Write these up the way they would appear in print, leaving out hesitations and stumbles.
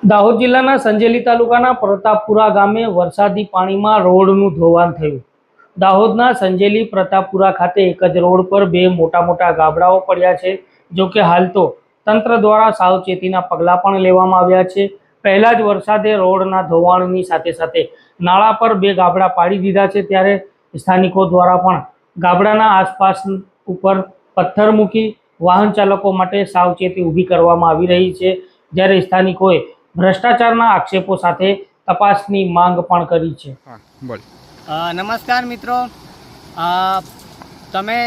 દાહોદ જિલ્લાના સંજેલી તાલુકાના પ્રતાપપુરા ગામે વરસાદી પાણીમાં રોડનું ધોવાણ થયું। દાહોદના સંજેલી પ્રતાપપુરા ખાતે એક જ રોડ પર બે મોટા ગાબડાઓ પડ્યા છે। જો કે હાલ તો તંત્ર દ્વારા સાવચેતીના પગલાં પણ લેવામાં આવ્યા છે। પહેલા જ વરસાદે રોડના ધોવાણની સાથે નાળા પર બે ગાબડા પાડી દીધા છે, ત્યારે સ્થાનિકો દ્વારા પણ ગાબડાના આસપાસ ઉપર પથ્થર મૂકી વાહન ચાલકો માટે સાવચેતી ઊભી કરવામાં આવી રહી છે। જ્યારે સ્થાનિકોએ ભ્રષ્ટાચારના આક્ષેપો સાથે તપાસની માંગ પણ કરી છે। નમસ્કાર મિત્રો, તમે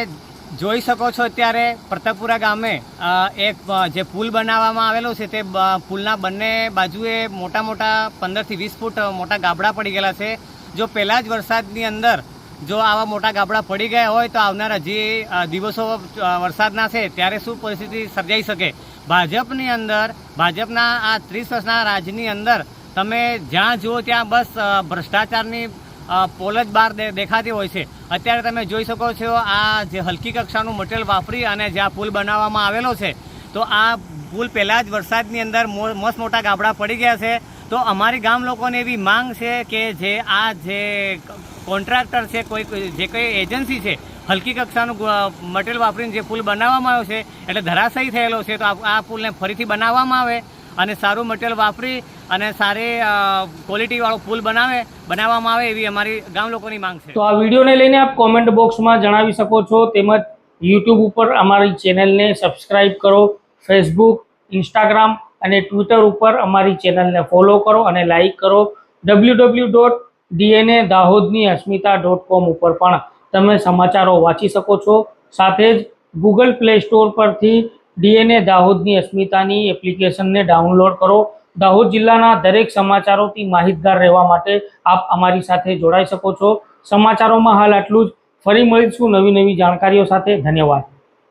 જોઈ શકો છો અત્યારે પ્રતાપપુરા ગામે એક જે પુલ બનાવવામાં આવેલો છે તે પુલના બંને બાજુએ મોટા 15 થી 20 ફૂટ મોટા ગાબડા પડી ગયેલા છે। જો પહેલા જ વરસાદની અંદર જો આવા મોટા ગાબડા પડી ગયા હોય તો આવનારા જે દિવસો વરસાદના છે ત્યારે શું પરિસ્થિતિ સર્જાઈ શકે। ભાજપની અંદર ભાજપના આ 30 વર્ષના રાજની અંદર તમે જ્યાં જુઓ ત્યાં બસ ભ્રષ્ટાચારની પોલ જ બહાર દેખાતી હોય છે। અત્યારે તમે જોઈ શકો છો આ જે હલકી કક્ષાનું મટીરિયલ વાપરી અને જ્યાં પુલ બનાવવામાં આવેલો છે તો આ પુલ પહેલાં જ વરસાદની અંદર મસ્ત મોટા ગાબડા પડી ગયા છે। તો અમારી ગામ લોકોને એવી માંગ છે કે જે કોન્ટ્રાક્ટર છે, જે કોઈ એજન્સી છે, હલકી કક્ષાનું મટીરિયલ વાપરીને જે પુલ બનાવવામાં આવ્યો છે એટલે ધરાશાયી થયેલો છે, તો આ પુલને ફરીથી બનાવવામાં આવે અને સારું મટીરિયલ વાપરી અને સારી ક્વોલિટીવાળો પુલ બનાવવામાં આવે એવી અમારી ગામ લોકોની માંગ છે। તો આ વિડીયોને લઈને આપ કોમેન્ટ બોક્સમાં જણાવી શકો છો, તેમજ યુટ્યુબ ઉપર અમારી ચેનલને સબસ્ક્રાઈબ કરો, ફેસબુક, ઇન્સ્ટાગ્રામ અને ટ્વિટર ઉપર અમારી ચેનલને ફોલો કરો અને લાઈક કરો। www.dnadahodniasmita.com ઉપર પણ તમે સમાચારો વાંચી શકો છો। સાથે જ ગૂગલ પ્લે સ્ટોર પરથી DNA દાહોદની અસ્મિતાની એપ્લિકેશનને ડાઉનલોડ કરો। દાહોદ જિલ્લાના દરેક સમાચારોથી માહિતગાર રહેવા માટે આપ અમારી સાથે જોડાઈ શકો છો। સમાચારોમાં હાલ આટલું જ। ફરી મળીશું નવી જાણકારીઓ સાથે। ધન્યવાદ।